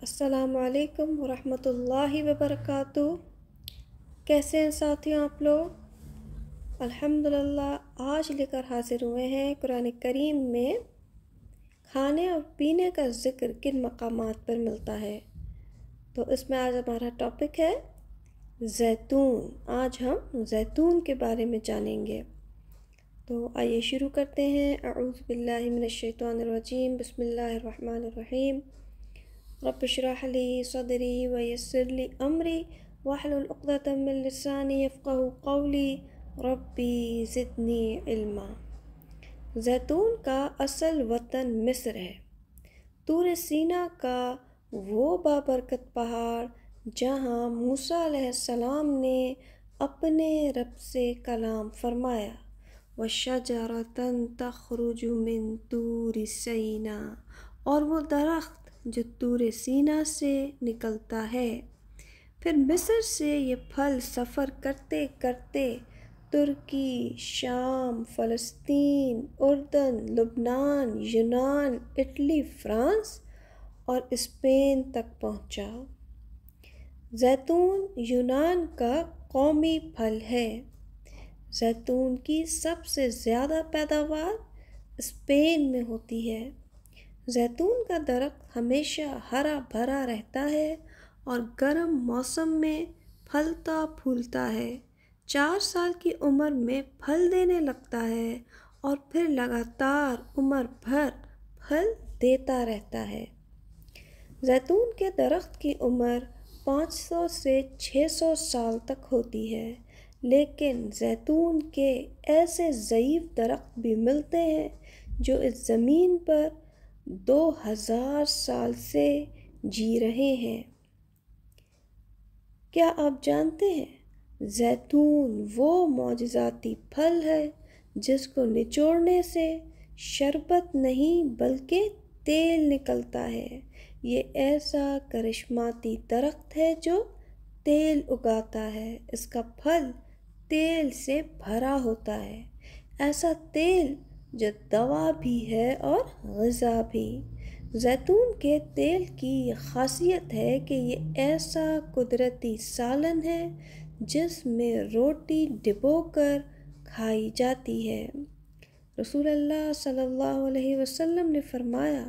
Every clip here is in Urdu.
السلام علیکم ورحمۃ اللہ وبرکاتہ۔ کیسے ہیں ساتھیوں آپ لوگ؟ الحمدللہ آج لے کر حاضر ہوئے ہیں قرآن کریم میں کھانے اور پینے کا ذکر کن مقامات پر ملتا ہے۔ تو اس میں آج ہمارا ٹاپک ہے زیتون۔ آج ہم زیتون کے بارے میں جانیں گے۔ تو آئیے شروع کرتے ہیں۔ اعوذ باللہ من الشیطان الرجیم، بسم اللہ الرحمن الرحیم۔ رب اشرح لی صدری ویسر لی امری واحلل عقدۃ من لسانی یفقہوا قولی ربی زدنی علما۔ زیتون کا اصل وطن مصر ہے۔ طور سینا کا وہ بابرکت پہاڑ جہاں موسیٰ علیہ السلام نے اپنے رب سے کلام فرمایا، وَشَجَرَةً تَخْرُجُ مِن طُورِ سِینَاء، اور وہ درخت جو طور سینا سے نکلتا ہے۔ پھر مصر سے یہ پھل سفر کرتے کرتے ترکی، شام، فلسطین، اردن، لبنان، یونان، اٹلی، فرانس اور اسپین تک پہنچا۔ زیتون یونان کا قومی پھل ہے۔ زیتون کی سب سے زیادہ پیداوار اسپین میں ہوتی ہے۔ زیتون کا درخت ہمیشہ ہرا بھرا رہتا ہے اور گرم موسم میں پھلتا پھولتا ہے۔ 4 سال کی عمر میں پھل دینے لگتا ہے اور پھر لگاتار عمر بھر پھل دیتا رہتا ہے۔ زیتون کے درخت کی عمر 500 سے 600 سال تک ہوتی ہے، لیکن زیتون کے ایسے ضعیف درخت بھی ملتے ہیں جو اس زمین پر 2000 سال سے جی رہے ہیں۔ کیا آپ جانتے ہیں زیتون وہ معجزاتی پھل ہے جس کو نچوڑنے سے شربت نہیں بلکہ تیل نکلتا ہے؟ یہ ایسا کرشماتی درخت ہے جو تیل اگاتا ہے۔ اس کا پھل تیل سے بھرا ہوتا ہے، ایسا تیل جو دوا بھی ہے اور غذا بھی۔ زیتون کے تیل کی یہ خاصیت ہے کہ یہ ایسا قدرتی سالن ہے جس میں روٹی ڈبو کر کھائی جاتی ہے۔ رسول اللہ صلی اللہ علیہ وسلم نے فرمایا،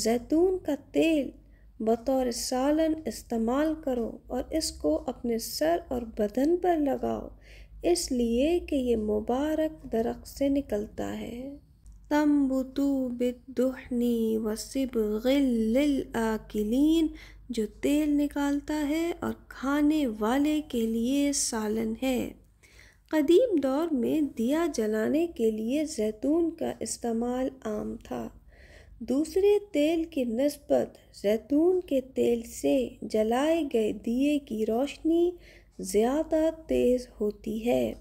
زیتون کا تیل بطور سالن استعمال کرو اور اس کو اپنے سر اور بدن پر لگاؤ، اس لیے کہ یہ مبارک درخت سے نکلتا ہے۔ تنبت بالدہن وصبغ للآکلین، جو تیل نکالتا ہے اور کھانے والے کے لیے سالن ہے۔ قدیم دور میں دیا جلانے کے لیے زیتون کا استعمال عام تھا۔ دوسرے تیل کی نسبت زیتون کے تیل سے جلائے گئے دیے کی روشنی زیادہ تیز ہوتی ہے۔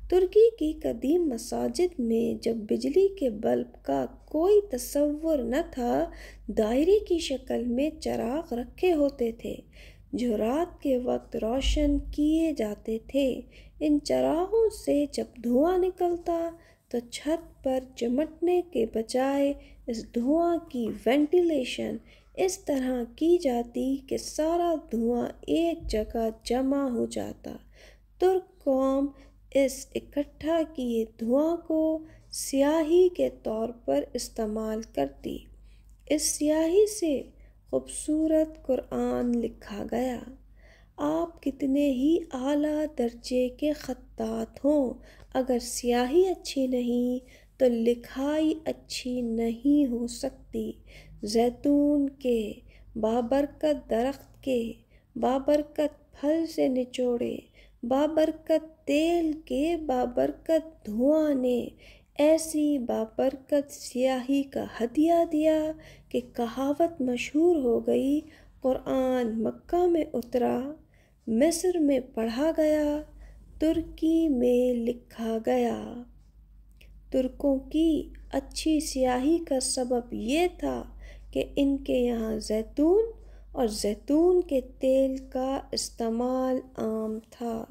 ترکی کی قدیم مساجد میں جب بجلی کے بلب کا کوئی تصور نہ تھا، دائرے کی شکل میں چراغ رکھے ہوتے تھے جو رات کے وقت روشن کیے جاتے تھے۔ ان چراغوں سے جب دھواں نکلتا تو چھت پر چمٹنے کے بجائے اس دھواں کی وینٹیلیشن اس طرح کی جاتی کہ سارا دھواں ایک جگہ جمع ہو جاتا۔ ترک قوم اس اکٹھا کیے دھواں کو سیاہی کے طور پر استعمال کرتی۔ اس سیاہی سے خوبصورت قرآن لکھا گیا۔ آپ کتنے ہی اعلیٰ درجے کے خطاط ہوں، اگر سیاہی اچھی نہیں تو لکھائی اچھی نہیں ہو سکتی۔ زیتون کے بابرکت درخت کے بابرکت پھل سے نچوڑے بابرکت تیل کے بابرکت دھواں نے ایسی بابرکت سیاہی کا ہدیہ دیا کہ کہاوت مشہور ہو گئی، قرآن مکہ میں اترا، مصر میں پڑھا گیا، ترکی میں لکھا گیا۔ ترکوں کی اچھی سیاہی کا سبب یہ تھا کہ ان کے یہاں زیتون اور زیتون کے تیل کا استعمال عام تھا۔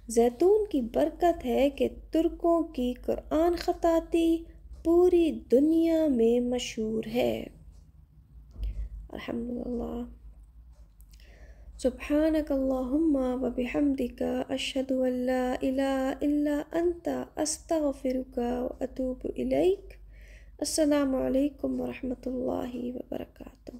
زیتون کی برکت ہے کہ ترکوں کی قرآن خطاطی پوری دنیا میں مشہور ہے۔ الحمدللہ. سبحانک اللہم و بحمدک اشہد ان لا الہ الا انت استغفرک و اتوب الیک. السلام علیکم ورحمۃ اللہ وبرکاتہ.